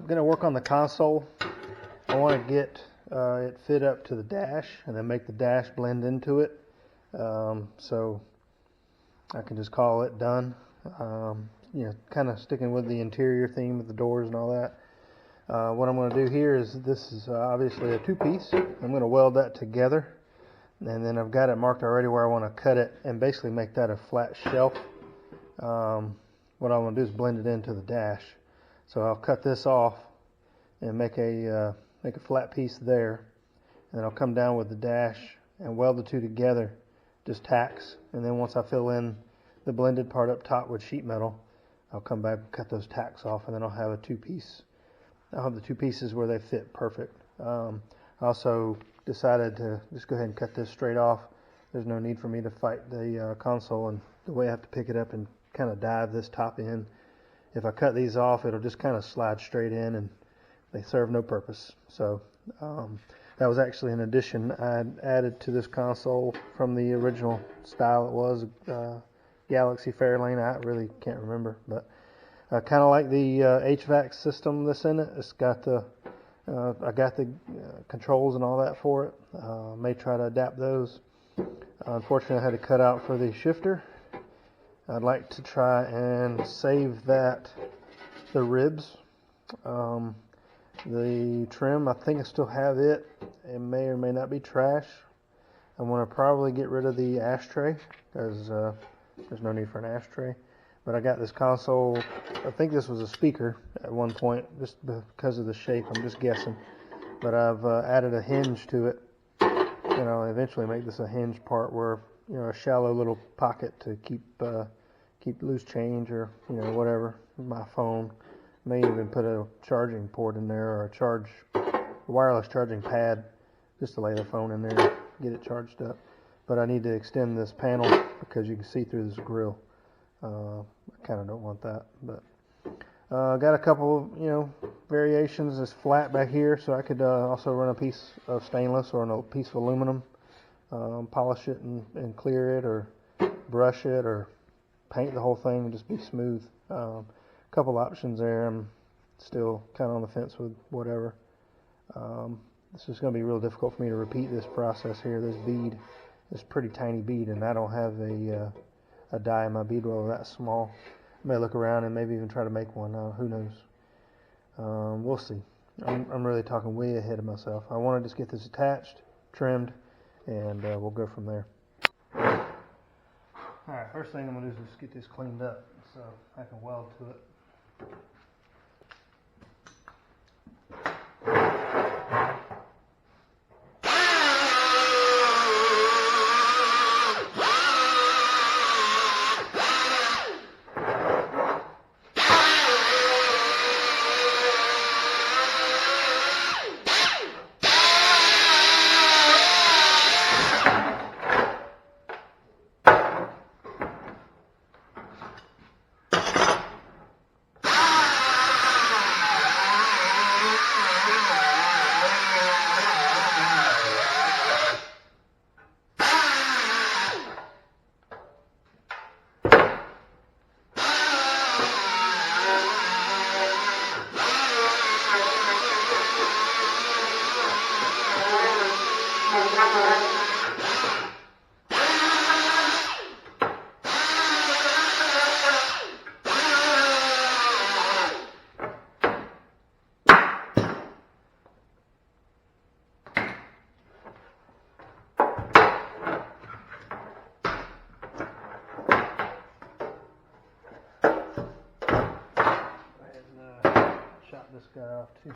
going to work on the console. I want to get it fit up to the dash and then make the dash blend into it. So I can just call it done. You know, kind of sticking with the interior theme with the doors and all that. What I'm going to do here is, this is obviously a two-piece. I'm going to weld that together, and then I've got it marked already where I want to cut it and basically make that a flat shelf. What I want to do is blend it into the dash. So I'll cut this off and make a flat piece there, and then I'll come down with the dash and weld the two together, just tacks. And then once I fill in the blended part up top with sheet metal, I'll come back and cut those tacks off, and then I'll have a two-piece. I'll have the two pieces where they fit perfect. I also decided to just go ahead and cut this straight off. There's no need for me to fight the console and the way I have to pick it up and kind of dive this top in. If I cut these off, it'll just kind of slide straight in, and they serve no purpose. So that was actually an addition I had added to this console from the original style it was, Galaxy Fairlane. I really can't remember, but I kind of like the HVAC system that's in it. It's got the I got the controls and all that for it. May try to adapt those. Unfortunately, I had to cut out for the shifter. I'd like to try and save the ribs. The trim, I think I still have it. It may or may not be trash. I'm going to probably get rid of the ashtray, because there's no need for an ashtray. But I got this console, I think this was a speaker at one point, just because of the shape, I'm just guessing. But I've added a hinge to it, and I'll eventually make this a hinge part where, you know, a shallow little pocket to keep loose change, or, you know, whatever, my phone. May even put a charging port in there, or a wireless charging pad, just to lay the phone in there and get it charged up. But I need to extend this panel because you can see through this grill. I kind of don't want that, but got a couple of, you know, variations. It's flat back here, so I could also run a piece of stainless or a piece of aluminum, polish it and clear it, or brush it, or paint the whole thing and just be smooth. Couple options there. I'm still kind of on the fence with whatever. This is going to be real difficult for me to repeat this process here. This bead, this pretty tiny bead, and I don't have a die in my bead roller that small. I may look around and maybe even try to make one. Who knows? We'll see. I'm really talking way ahead of myself. I want to just get this attached, trimmed, and we'll go from there. Alright, first thing I'm going to do is just get this cleaned up so I can weld to it. This guy off too.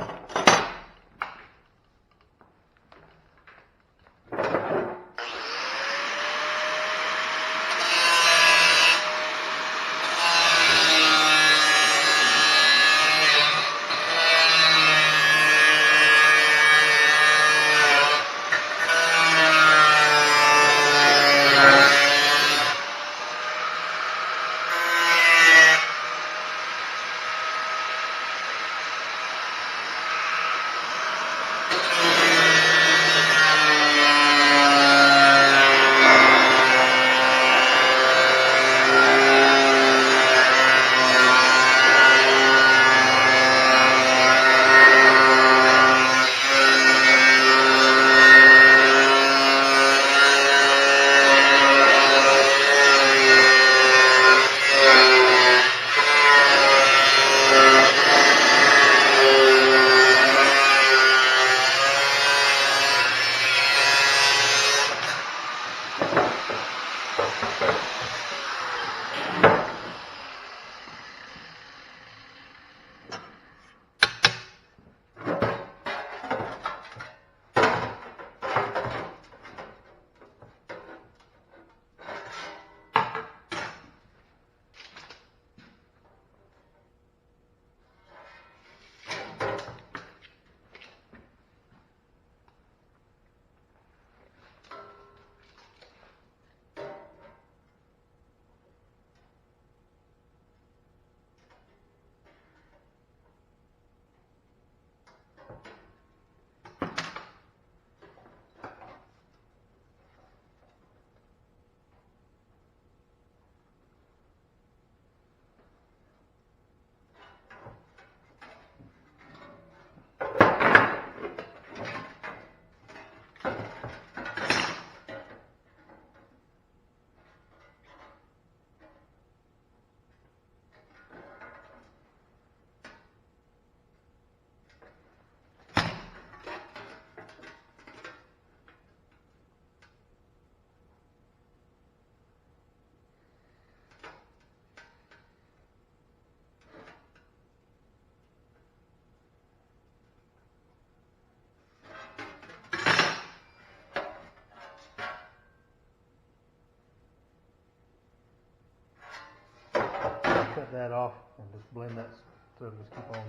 cut that off and just blend that so it'll just keep on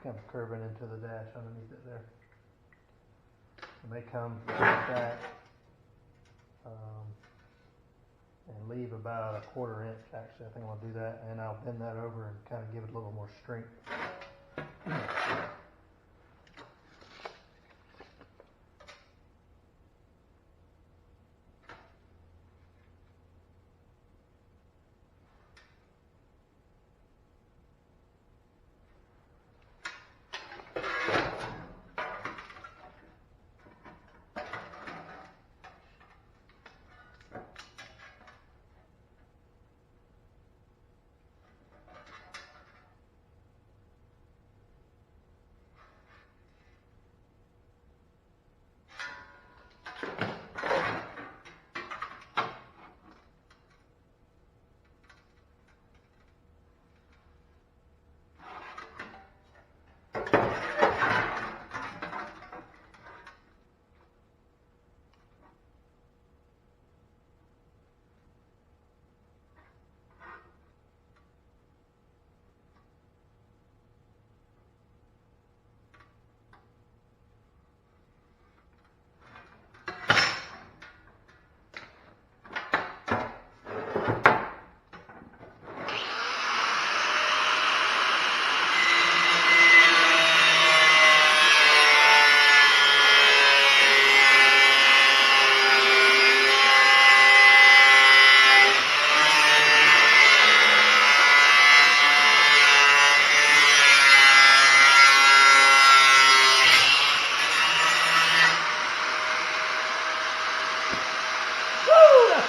kind of curving into the dash underneath it there. It may come like that and leave about a 1/4 inch. Actually, I think I'll do that, and I'll bend that over and kind of give it a little more strength.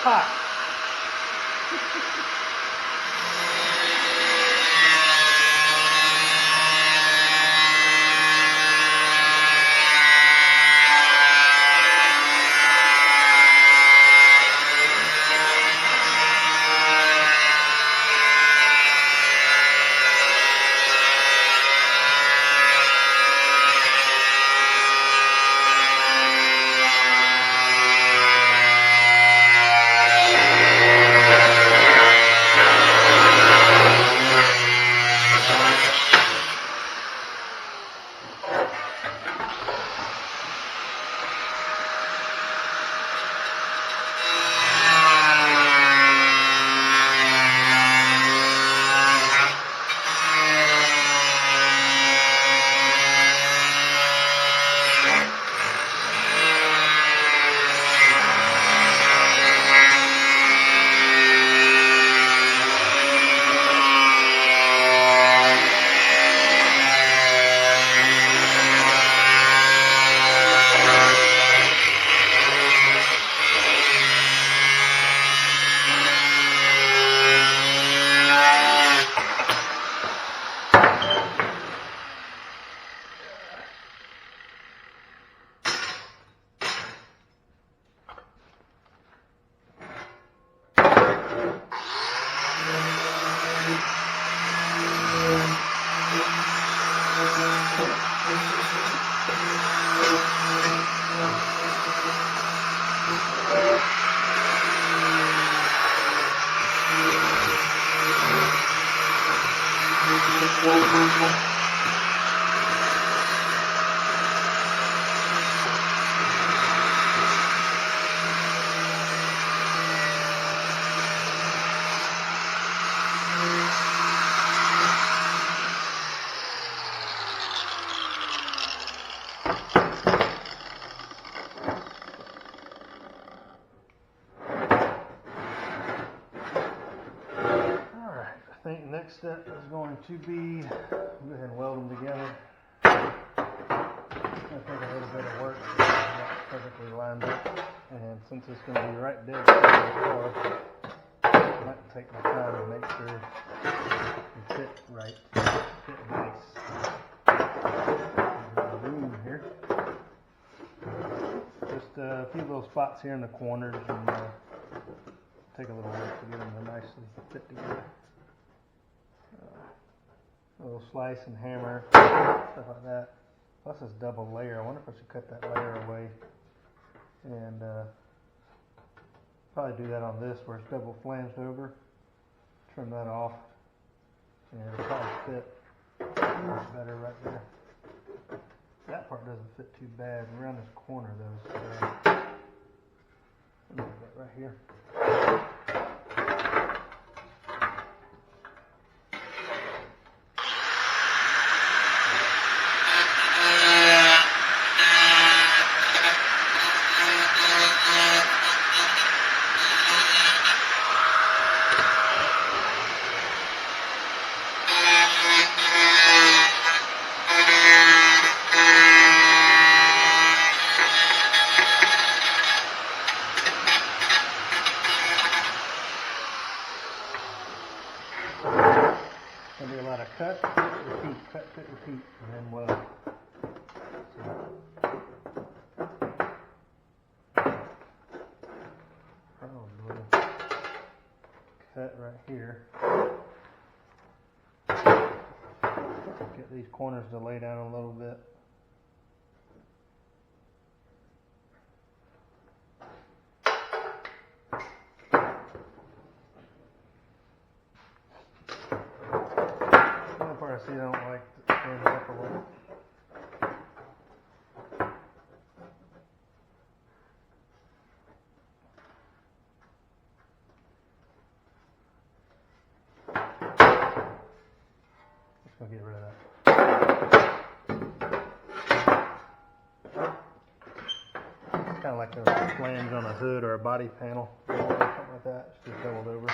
Hot. Next step is going to be, go ahead and weld them together. It'll take a little bit of work to get that perfectly lined up, and since it's going to be right dead center, I have to take my time and make sure it fits right, fit nice. There's room here. Just a few little spots here in the corners, and take a little work to get them to nicely fit together. A little slice and hammer, stuff like that. Plus this double layer. I wonder if I should cut that layer away and probably do that on this where it's double flanged over. Trim that off And it'll probably fit much better right there. That part doesn't fit too bad. Around this corner though, so a little bit right here. Gonna be a lot of cut, repeat, cut, repeat, and then weld. Probably cut right here. Get these corners to lay down a little bit. I see I don't like to stand up a little. Just gonna get rid of that. It's kind of like a flange on a hood or a body panel, or something like that. It's just doubled over.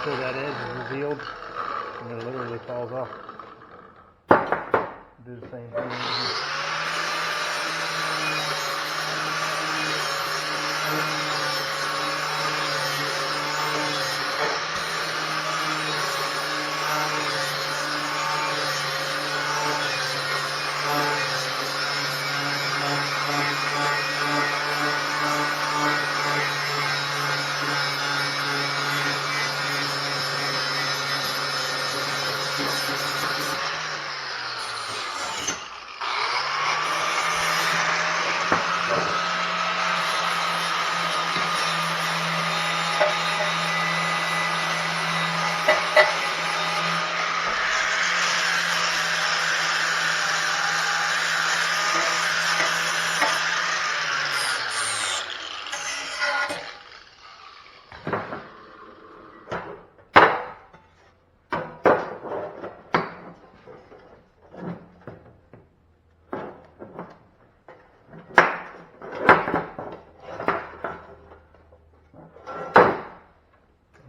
So that edge is revealed and it literally falls off. Do the same thing.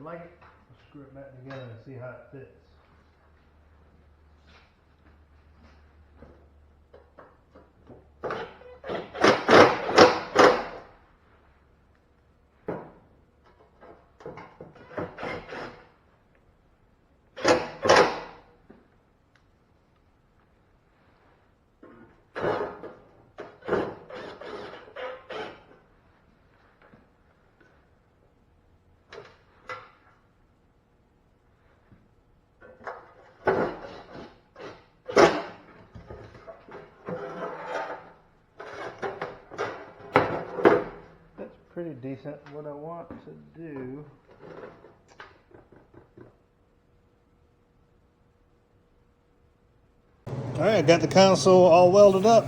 Like it, let's screw it back together and see how it fits. Pretty decent. What I want to do alright, I got the console all welded up.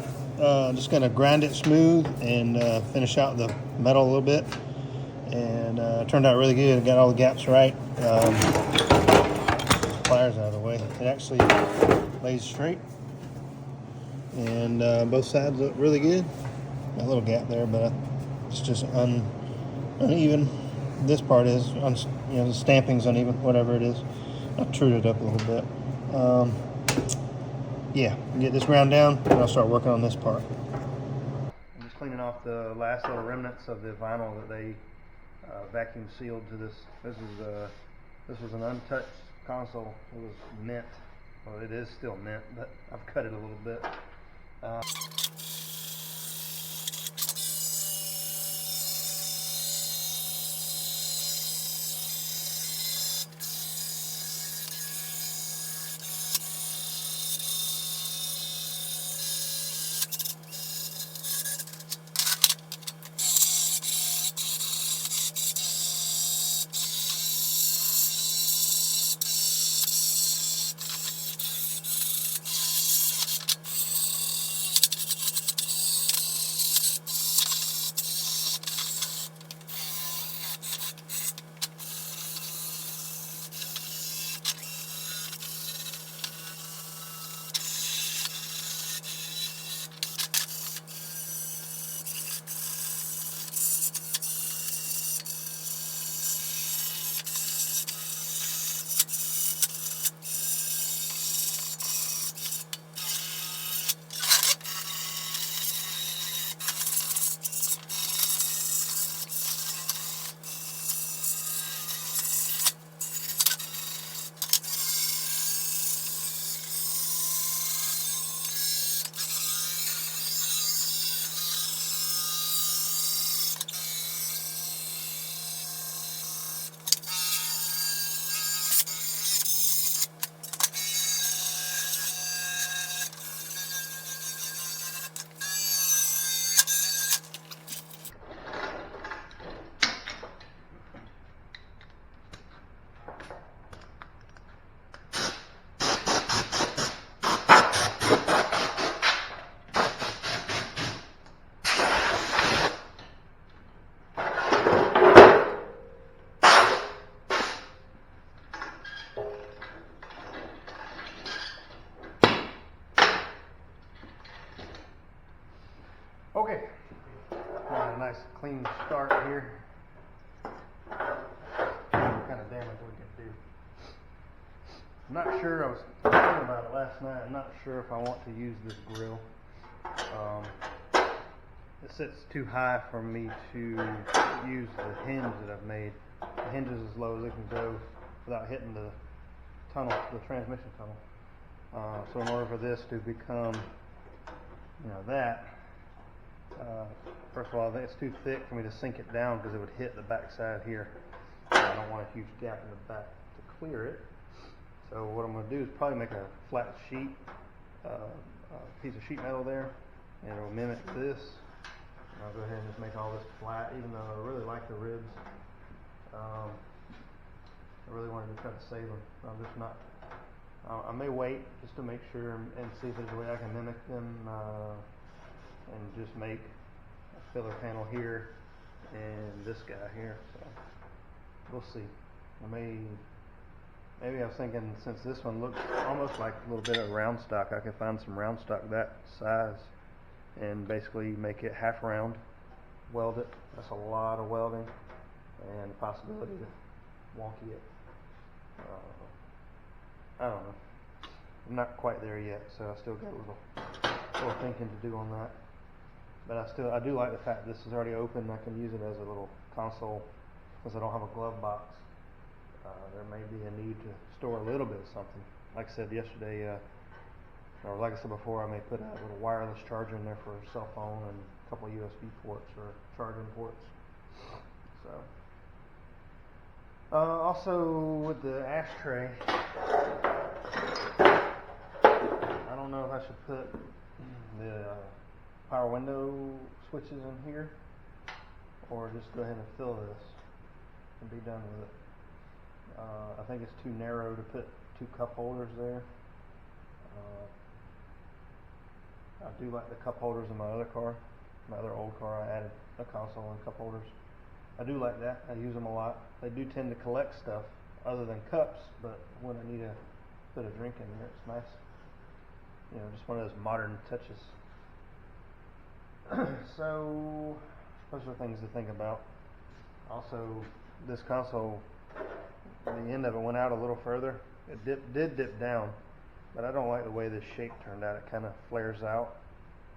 Just gonna grind it smooth and finish out the metal a little bit, and it turned out really good. I got all the gaps right. Pliers out of the way. It actually lays straight, and both sides look really good. Got a little gap there, but it's just uneven. This part is, you know, the stamping's uneven, whatever it is. I've trued it up a little bit. Yeah, get this ground down, and I'll start working on this part. I'm just cleaning off the last little remnants of the vinyl that they vacuum sealed to this. This was an untouched console. It was mint. Well, it is still mint, but I've cut it a little bit. Okay, got a nice clean start here. What kind of damage we can do. I'm not sure, I was thinking about it last night, I'm not sure if I want to use this grill. It sits too high for me to use the hinge that I've made. The hinge is as low as it can go without hitting the tunnel, the transmission tunnel. So in order for this to become, you know, that, first of all, I think it's too thick for me to sink it down because it would hit the back side here. I don't want a huge gap in the back to clear it. So what I'm going to do is probably make a flat sheet, piece of sheet metal there, and it'll mimic this. And I'll go ahead and just make all this flat, even though I really like the ribs. I really wanted to try to save them. I'm just not. I may wait just to make sure and see if there's a way I can mimic them. And just make a filler panel here and this guy here. So we'll see. Maybe I was thinking, since this one looks almost like a little bit of round stock, I could find some round stock that size and basically make it half round, weld it. That's a lot of welding and the possibility to wonky it. I don't know. I'm not quite there yet, so I still got a little thinking to do on that. But I do like the fact this is already open. I can use it as a little console because I don't have a glove box. There may be a need to store a little bit of something. Like I said yesterday, or like I said before, I may put a little wireless charger in there for a cell phone and a couple of USB ports or charging ports. So, also with the ashtray, I don't know if I should put the power window switches in here or just go ahead and fill this and be done with it. I think it's too narrow to put 2 cup holders there. I do like the cup holders in my other car. My other old car, I added a console and cup holders. I do like that. I use them a lot. They do tend to collect stuff other than cups, but when I need to put a drink in there, it's nice. You know, just one of those modern touches. So, those are things to think about. Also, this console, the end of it went out a little further. It did dip down, but I don't like the way this shape turned out. It kind of flares out,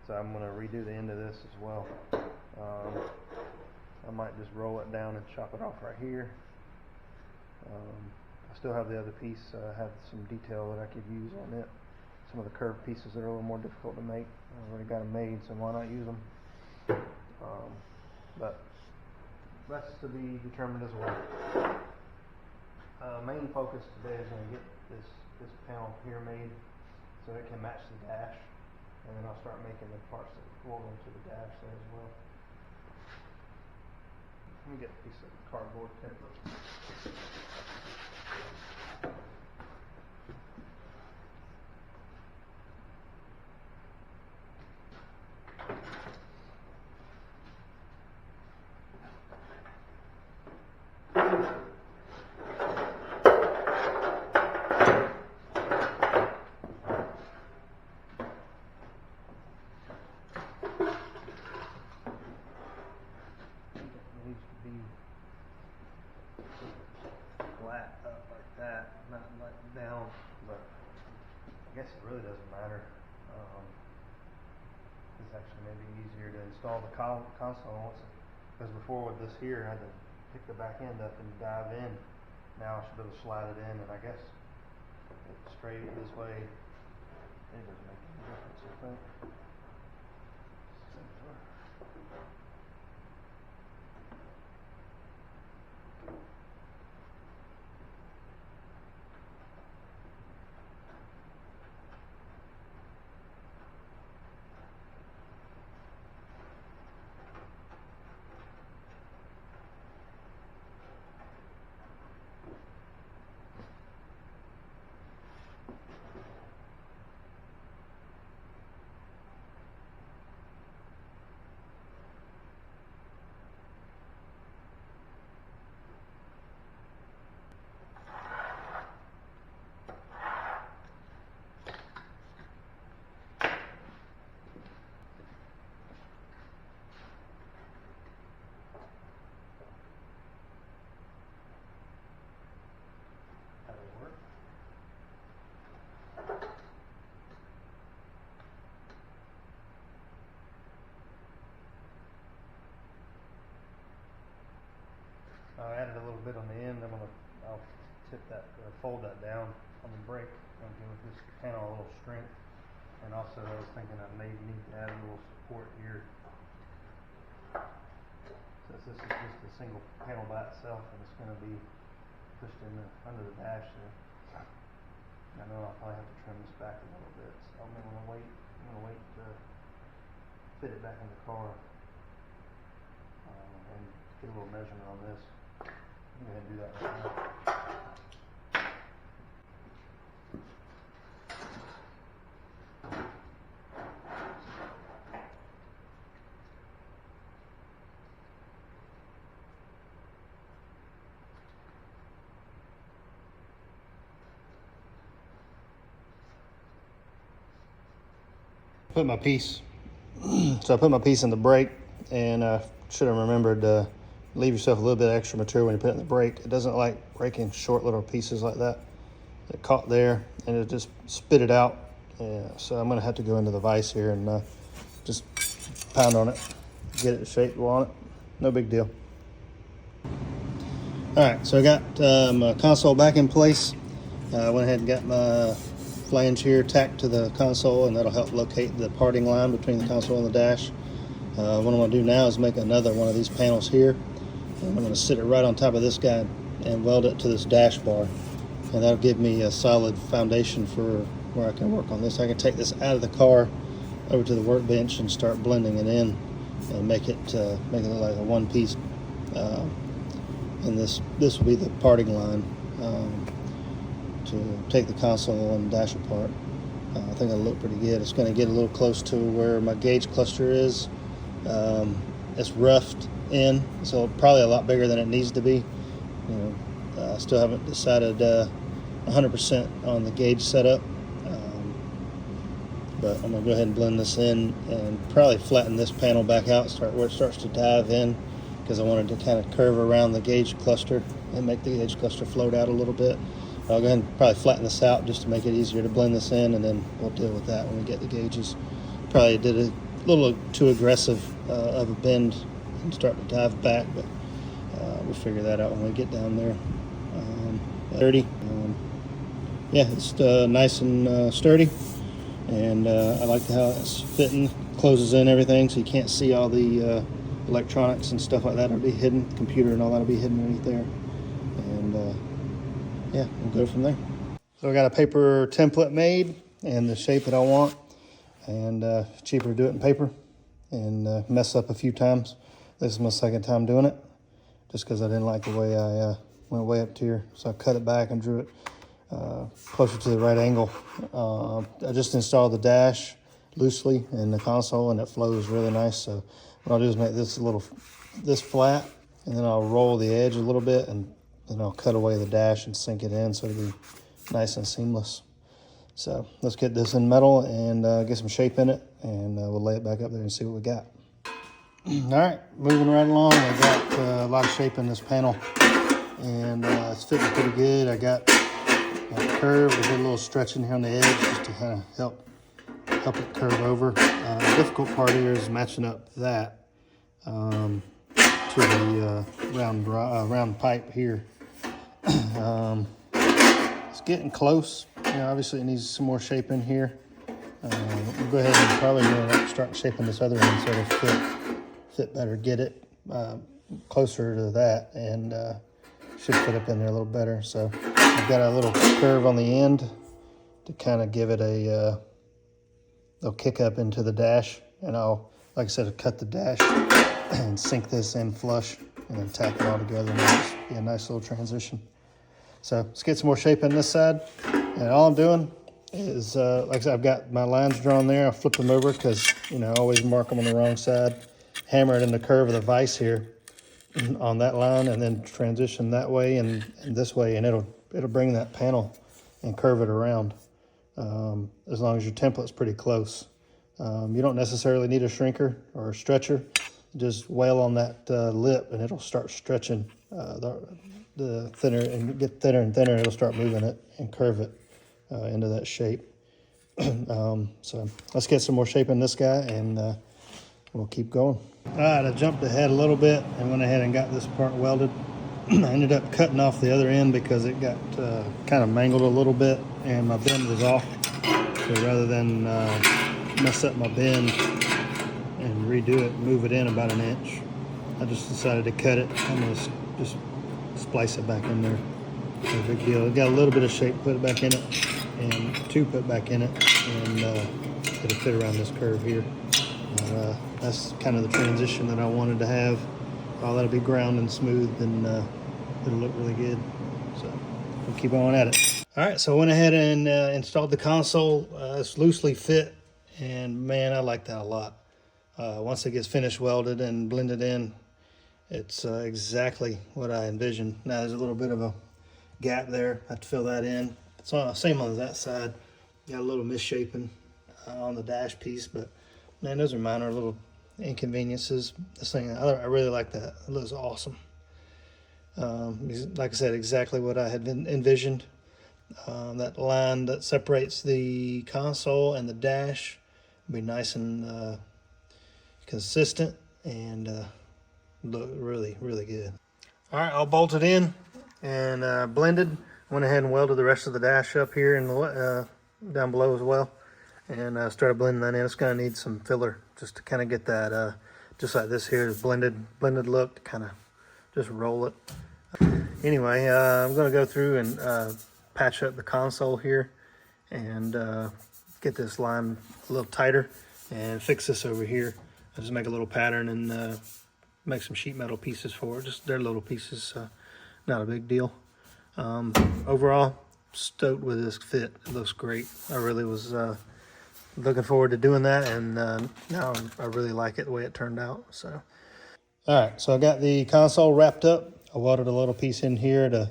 so I'm going to redo the end of this as well. I might just roll it down and chop it off right here. I still have the other piece. Have some detail that I could use on it. Some of the curved pieces that are a little more difficult to make. I've already got them made, so why not use them? But that's to be determined as well. Main focus today is going to get this panel here made so it can match the dash, and then I'll start making the parts that will go into the dash there as well. Let me get a piece of cardboard paper. Flat up like that, not like down, but I guess it really doesn't matter. It's actually maybe easier to install the console once, because before with this here I had to pick the back end up and dive in. Now I should be able to slide it in, and I guess it's straight this way, it doesn't make any difference, I think. I added a little bit on the end. I'll tip that, fold that down on the brake. I'll give this panel a little strength. And also, I was thinking I may need to add a little support here. Since this is just a single panel by itself, and it's going to be pushed in under the dash there. I know I'll probably have to trim this back a little bit, so I'm going to wait. To fit it back in the car and get a little measurement on this. Go ahead and do that right now. Put my piece. So I put my piece in the brake, and should have remembered to leave yourself a little bit of extra material when you put it in the brake. It doesn't like breaking short little pieces like that. It caught there and it just spit it out. Yeah, so I'm gonna have to go into the vise here and just pound on it, get it shaped on it. No big deal. All right, so I got my console back in place. I went ahead and got my flange here tacked to the console, and that'll help locate the parting line between the console and the dash. What I'm going to do now is make another one of these panels here, and I'm going to sit it right on top of this guy and weld it to this dash bar, and that'll give me a solid foundation for where I can work on this. I can take this out of the car over to the workbench and start blending it in and make it look like a one-piece, and this will be the parting line to take the console and dash apart. I think it'll look pretty good. It's going to get a little close to where my gauge cluster is. It's roughed in, so probably a lot bigger than it needs to be. I still haven't decided 100% on the gauge setup, but I'm going to go ahead and blend this in and probably flatten this panel back out, start where it starts to dive in, because I wanted to kind of curve around the gauge cluster and make the gauge cluster float out a little bit. I'll go ahead and probably flatten this out just to make it easier to blend this in, and then we'll deal with that when we get the gauges. Probably did a little too aggressive of a bend and start to dive back, but we'll figure that out when we get down there. 30. Yeah, it's nice and sturdy, and I like how it's fitting, closes in everything, so you can't see all the electronics and stuff like that will be hidden. Computer and all that will be hidden right there, and yeah, we'll go from there. So I got a paper template made and the shape that I want, and cheaper to do it in paper and mess up a few times. This is my second time doing it, just because I didn't like the way I went way up to here, so I cut it back and drew it closer to the right angle. I just installed the dash loosely in the console, and it flows really nice. So what I'll do is make this flat, and then I'll roll the edge a little bit, and then I'll cut away the dash and sink it in so it'll be nice and seamless. So let's get this in metal and get some shape in it, and we'll lay it back up there and see what we got. All right, moving right along. I got a lot of shape in this panel, and it's fitting pretty good. I got my curve. I did a little stretching here on the edge just to kind of help it curve over. The difficult part here is matching up that to the round pipe here. It's getting close. Obviously it needs some more shape in here. We'll go ahead and probably start shaping this other end so it'll fit better. Get it closer to that, and should fit up in there a little better. So I've got a little curve on the end to kind of give it a little kick up into the dash, and I'll, like I said, cut the dash and sink this in flush and then tack it all together, and it'll be a nice little transition. So let's get some more shape on this side, and all I'm doing is, like I said, I've got my lines drawn there. I'll flip them over because, I always mark them on the wrong side. Hammer it in the curve of the vise here on that line, and then transition that way and this way, and it'll bring that panel and curve it around, as long as your template's pretty close. You don't necessarily need a shrinker or a stretcher. Just wail on that lip, and it'll start stretching the thinner, and get thinner and thinner. It'll start moving it and curve it into that shape. So let's get some more shape in this guy, and we'll keep going. All right, I jumped ahead a little bit and went ahead and got this part welded. I ended up cutting off the other end because it got kind of mangled a little bit, and my bend was off. So rather than mess up my bend and redo it, move it in about an inch, I just decided to cut it. I'm going to just splice it back in there. No big deal. It got a little bit of shape, put it back in it, and two put back in it, and it'll fit around this curve here. That's kind of the transition that I wanted to have. Oh, that'll be ground and smooth, and it'll look really good. So we'll keep on at it. All right, so I went ahead and installed the console. It's loosely fit, and man, I like that a lot. Once it gets finished welded and blended in, it's exactly what I envisioned. Now there's a little bit of a gap there. I have to fill that in. It's same on that side. Got a little misshapen on the dash piece, but man, those are minor little inconveniences. This thing, I really like that. It looks awesome. Like I said, exactly what I had envisioned. That line that separates the console and the dash will be nice and consistent, and look really, really good. All right, all bolted in and blended. Went ahead and welded the rest of the dash up here and down below as well, and started blending that in. It's going to need some filler just to kind of get that, just like this here, blended look, to kind of just roll it. Anyway, I'm going to go through and patch up the console here and get this line a little tighter and fix this over here. I just make a little pattern and make some sheet metal pieces for it. Just they're little pieces, not a big deal. Overall, stoked with this fit. It looks great. I really was looking forward to doing that, and now I really like it the way it turned out. So, all right, so I got the console wrapped up. I welded a little piece in here to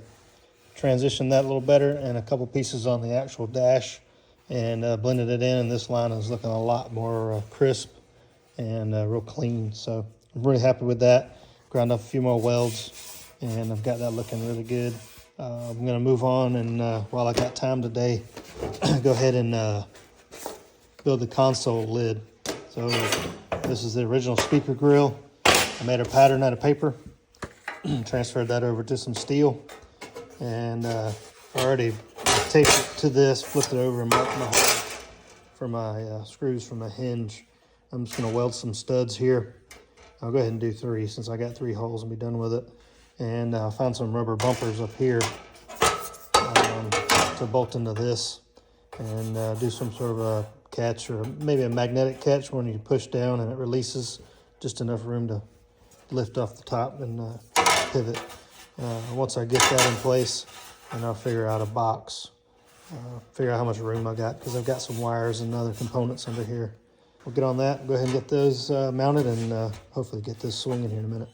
transition that a little better, and a couple pieces on the actual dash, and blended it in, and this line is looking a lot more crisp and real clean. So I'm really happy with that. ground up a few more welds, and I've got that looking really good. I'm gonna move on, and while I got time today, go ahead and build the console lid. So this is the original speaker grill. I made a pattern out of paper, transferred that over to some steel, and already taped it to this, flipped it over, and marked my hole for my screws from the hinge. I'm just gonna weld some studs here. I'll go ahead and do 3 since I got 3 holes and be done with it. And I found some rubber bumpers up here to bolt into this, and do some sort of a catch, or maybe a magnetic catch when you push down and it releases, just enough room to lift off the top and pivot. Once I get that in place, and I'll figure out a box, figure out how much room I got, because I've got some wires and other components under here. We'll get on that, go ahead and get those mounted, and hopefully get this swinging here in a minute.